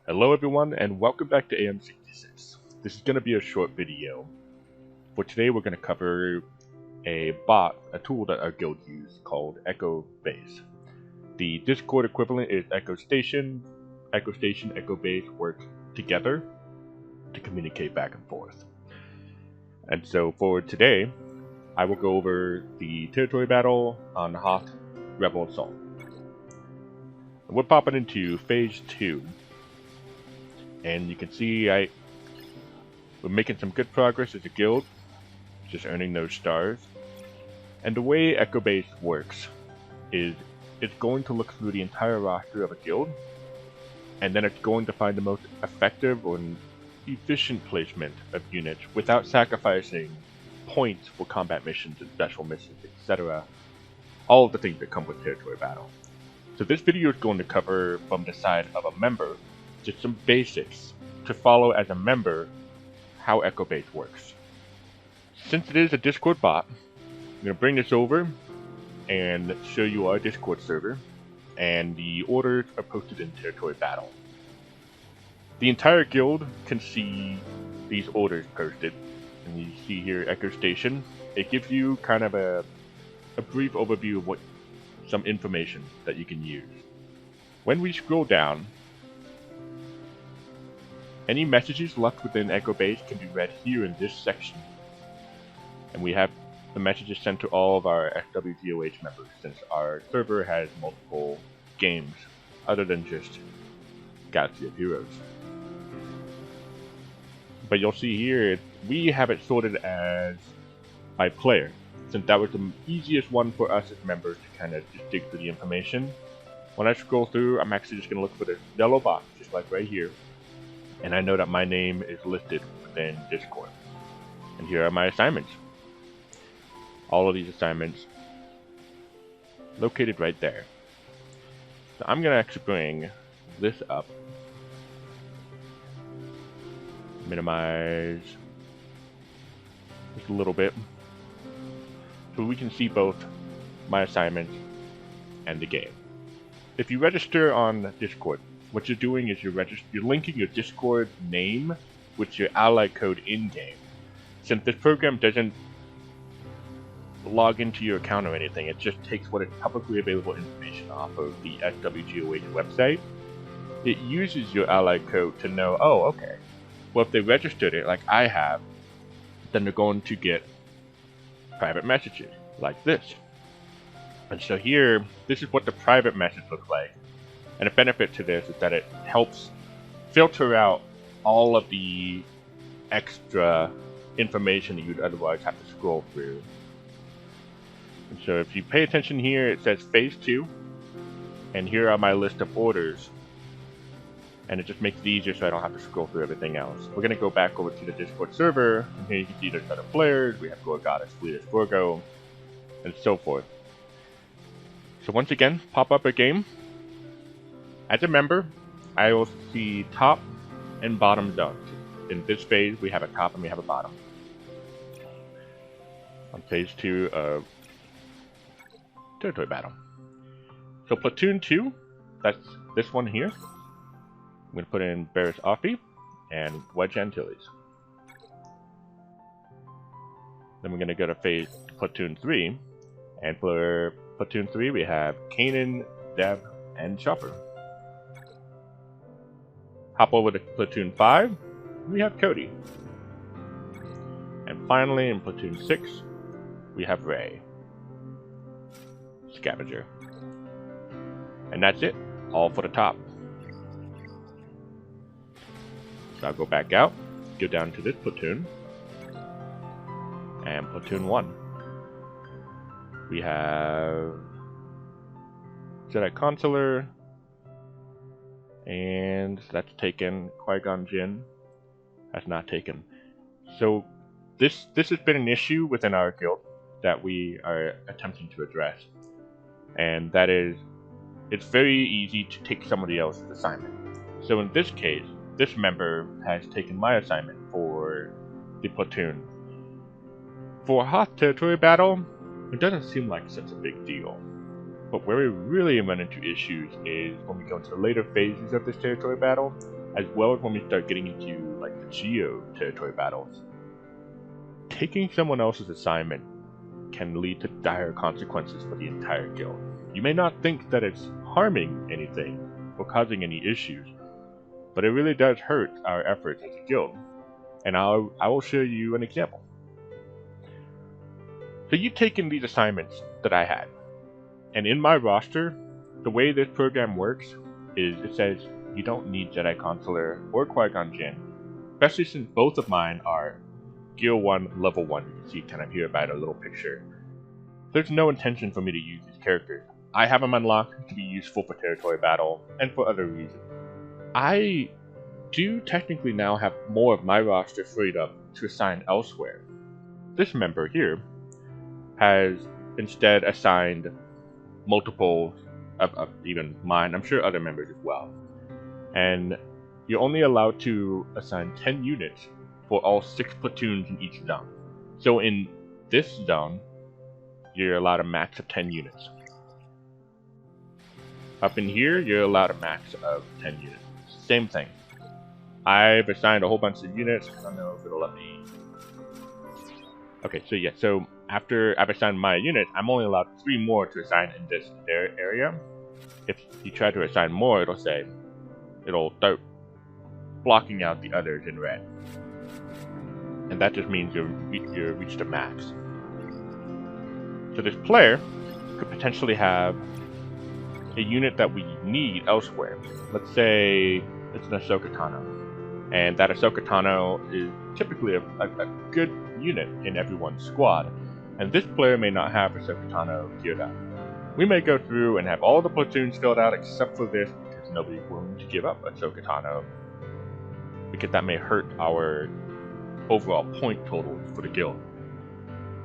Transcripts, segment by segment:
Hello everyone and welcome back to AM66. This is going to be a short video. For today we're going to cover a tool that our guild uses called EchoBase. The Discord equivalent is EchoStation. EchoStation, EchoBase work together to communicate back and forth. And so for today, I will go over the territory battle on Hoth Rebel Assault. We're popping into Phase 2. And you can see we're making some good progress as a guild, just earning those stars. And the way EchoBase works is it's going to look through the entire roster of a guild, and then it's going to find the most effective or efficient placement of units without sacrificing points for combat missions and special missions, etc. All of the things that come with territory battle. So this video is going to cover from the side of a member just some basics to follow as a member how EchoBase works. Since it is a Discord bot, I'm going to bring this over and show you our Discord server, and the orders are posted in territory battle. The entire guild can see these orders posted, and you see here Echo Station. It gives you kind of a brief overview of some information that you can use. When we scroll down, any messages left within EchoBase can be read here in this section. And we have the messages sent to all of our SWGOH members, since our server has multiple games other than just Galaxy of Heroes. But you'll see here, we have it sorted as by player, since that was the easiest one for us as members to kind of just dig through the information. When I scroll through, I'm actually just going to look for this yellow box, just like right here. And I know that my name is listed within Discord. And here are my assignments. All of these assignments located right there. So I'm going to actually bring this up. Minimize just a little bit, so we can see both my assignments and the game. If you register on Discord, what you're doing is you're linking your Discord name with your ally code in-game. Since this program doesn't log into your account or anything, it just takes what is publicly available information off of the SWGOH website. It uses your ally code to know, oh, okay, well, if they registered it like I have, then they're going to get private messages like this. And so here, this is what the private message looks like. And a benefit to this is that it helps filter out all of the extra information that you'd otherwise have to scroll through. And so if you pay attention here, it says Phase 2, and here are my list of orders. And it just makes it easier so I don't have to scroll through everything else. We're going to go back over to the Discord server, and here you can see there's other players. We have Gorgoddess, Fleetus, Gorgo, and so forth. So once again, pop up a game. As a member, I will see top and bottom zones. In this phase, we have a top and we have a bottom. On Phase 2 of Territory Battle. So Platoon 2, that's this one here. I'm going to put in Barris Offie and Wedge Antilles. Then we're going to go to Platoon 3. And for Platoon 3, we have Kanan, Deb, and Chopper. Hop over to Platoon 5, we have Cody. And finally, in Platoon 6, we have Ray. Scavenger. And that's it, all for the top. So I'll go back out, go down to this platoon, and Platoon 1. We have Jedi Consular, and that's taken. Qui-Gon Jinn has not taken. So this has been an issue within our guild that we are attempting to address, and that is, it's very easy to take somebody else's assignment. So in this case, this member has taken my assignment for the platoon. For Hoth Territory Battle, it doesn't seem like such a big deal. But where we really run into issues is when we go into the later phases of this territory battle, as well as when we start getting into like the geo territory battles, taking someone else's assignment can lead to dire consequences for the entire guild. You may not think that it's harming anything or causing any issues, but it really does hurt our efforts as a guild. And I will show you an example. So you've taken these assignments that I had, and in my roster, the way this program works is it says you don't need Jedi Consular or Qui-Gon Jinn, especially since both of mine are Gear 1 Level 1. You can see kind of here by the little picture. There's no intention for me to use these characters. I have them unlocked to be useful for territory battle and for other reasons. I do technically now have more of my roster freed up to assign elsewhere. This member here has instead assigned multiple of even mine, I'm sure other members as well. And you're only allowed to assign 10 units for all 6 platoons in each zone. So in this zone, you're allowed a max of 10 units. Up in here, you're allowed a max of 10 units. Same thing. I've assigned a whole bunch of units. I don't know if it'll let me. Okay, so yeah, so after I've assigned my unit, I'm only allowed 3 more to assign in this area. If you try to assign more, it'll start blocking out the others in red. And that just means you've reached a max. So this player could potentially have a unit that we need elsewhere. Let's say it's an Ahsoka Tano. And that Ahsoka Tano is typically a good unit in everyone's squad. And this player may not have Ahsoka Tano geared up. We may go through and have all the platoons filled out except for this because nobody's willing to give up Ahsoka Tano, because that may hurt our overall point total for the guild.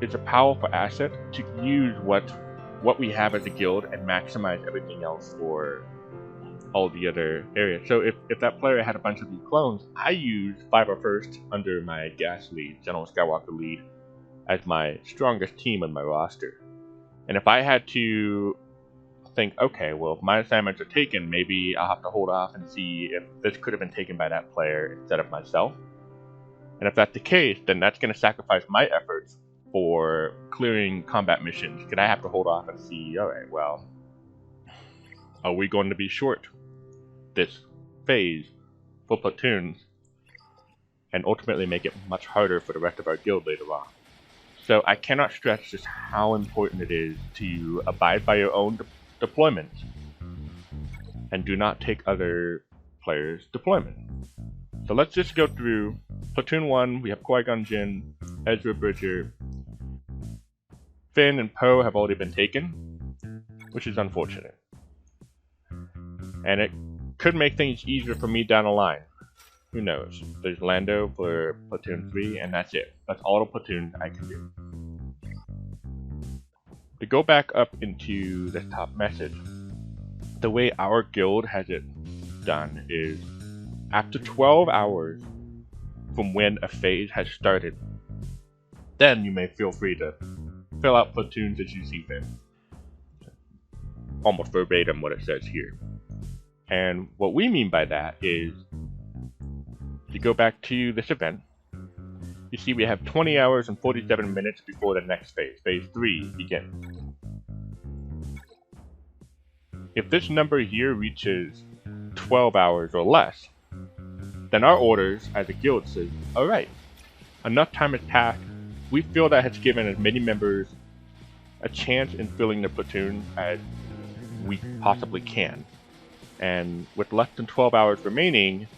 It's a powerful asset to use what we have as a guild and maximize everything else for all the other areas. So if that player had a bunch of these clones, I use 501st under my gas lead, General Skywalker lead, as my strongest team on my roster. And if I had to think, okay, well, if my assignments are taken, maybe I'll have to hold off and see if this could have been taken by that player instead of myself. And if that's the case, then that's going to sacrifice my efforts for clearing combat missions. Because I have to hold off and see, alright, well, are we going to be short this phase for platoons? And ultimately make it much harder for the rest of our guild later on. So I cannot stress just how important it is to abide by your own deployments and do not take other players' deployment. So let's just go through Platoon 1. We have Qui-Gon Jinn, Ezra Bridger, Finn and Poe have already been taken, which is unfortunate. And it could make things easier for me down the line. Who knows? There's Lando for Platoon 3, and that's it. That's all the platoons I can do. To go back up into the top message, the way our guild has it done is after 12 hours from when a phase has started, then you may feel free to fill out platoons as you see fit. Almost verbatim what it says here. And what we mean by that is, if you go back to this event, you see we have 20 hours and 47 minutes before the next phase, phase 3, begins. If this number here reaches 12 hours or less, then our orders as a guild says, alright, enough time has passed, we feel that has given as many members a chance in filling the platoon as we possibly can. And with less than 12 hours remaining,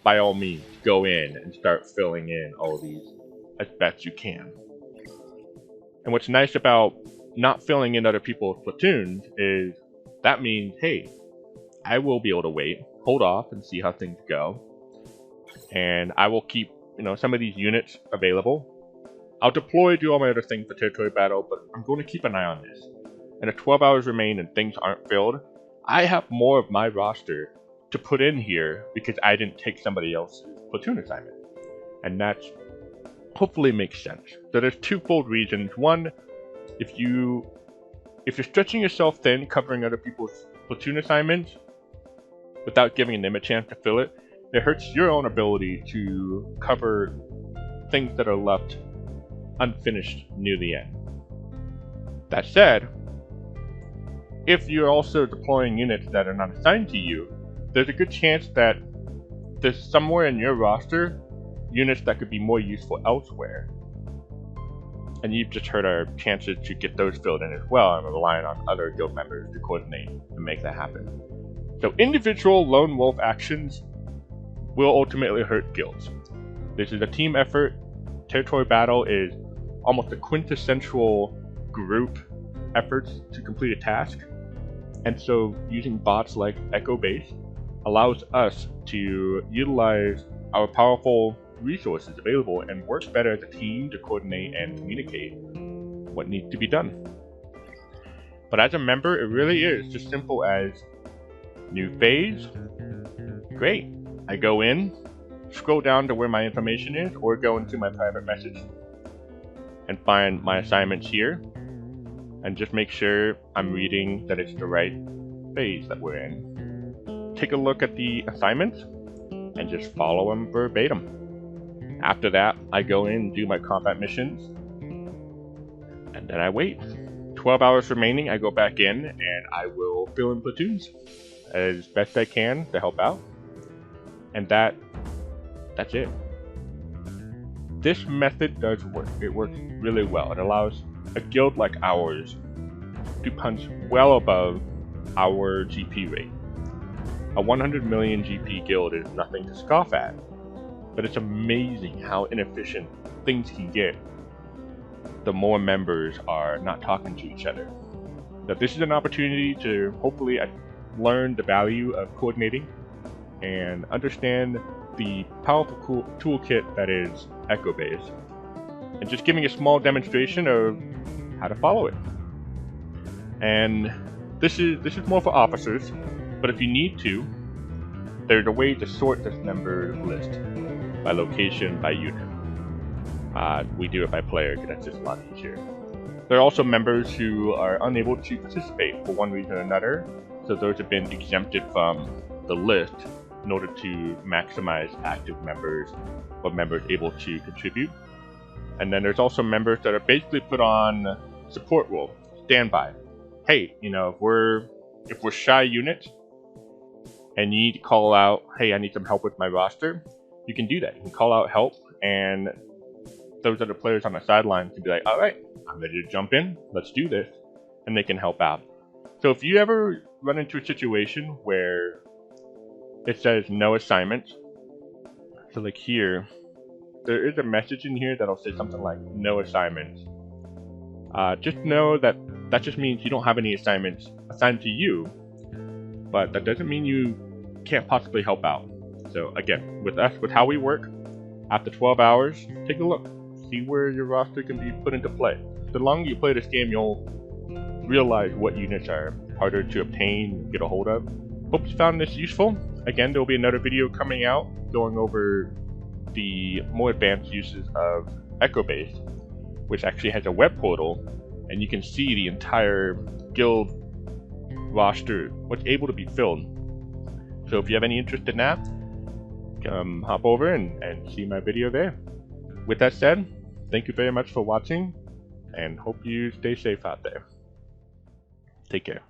by all means, go in and start filling in all these as best you can. And what's nice about not filling in other people's platoons is that means, hey, I will be able to wait, hold off, and see how things go. And I will keep, some of these units available. I'll deploy, do all my other things for territory battle, but I'm going to keep an eye on this. And if 12 hours remain and things aren't filled, I have more of my roster to put in here because I didn't take somebody else's platoon assignment. And that hopefully makes sense. So there's twofold reasons. One, if you're stretching yourself thin covering other people's platoon assignments without giving them a chance to fill it, it hurts your own ability to cover things that are left unfinished near the end. That said, if you're also deploying units that are not assigned to you, there's a good chance that there's somewhere in your roster units that could be more useful elsewhere. And you've just heard our chances to get those filled in as well, and relying on other guild members to coordinate and make that happen. So individual lone wolf actions will ultimately hurt guilds. This is a team effort. Territory battle is almost a quintessential group efforts to complete a task. And so using bots like EchoBase allows us to utilize our powerful resources available and work better as a team to coordinate and communicate what needs to be done. But as a member, it really is just simple as new phase. Great. I go in, scroll down to where my information is, or go into my private message and find my assignments here, and just make sure I'm reading that it's the right phase that we're in. Take a look at the assignments and just follow them verbatim. After that, I go in and do my combat missions, and then I wait. 12 hours remaining, I go back in and I will fill in platoons as best I can to help out. And that's it. This method does work. It works really well. It allows a guild like ours to punch well above our GP rate. A 100 million GP guild is nothing to scoff at, but it's amazing how inefficient things can get the more members are not talking to each other. Now, this is an opportunity to hopefully learn the value of coordinating and understand the powerful toolkit that is EchoBase, and just giving a small demonstration of how to follow it. And this is more for officers, but if you need to, there's a way to sort this member list by location, by unit. We do it by player because that's just a lot easier. There are also members who are unable to participate for one reason or another, so those have been exempted from the list in order to maximize active members or members able to contribute. And then there's also members that are basically put on support role, standby. Hey, if we're shy unit and you need to call out, hey, I need some help with my roster, you can do that. You can call out help, and those other players on the sideline can be like, all right, I'm ready to jump in, let's do this, and they can help out. So if you ever run into a situation where it says no assignments, so like here, there is a message in here that'll say something like no assignments. Just know that just means you don't have any assignments assigned to you, but that doesn't mean you can't possibly help out. So again, with us, with how we work, after 12 hours, take a look. See where your roster can be put into play. The longer you play this game, you'll realize what units are harder to obtain, get a hold of. Hope you found this useful. Again, there will be another video coming out going over the more advanced uses of EchoBase, which actually has a web portal, and you can see the entire guild roster, what's able to be filled. So if you have any interest in that, come hop over and see my video there. With that said, thank you very much for watching, and hope you stay safe out there. Take care.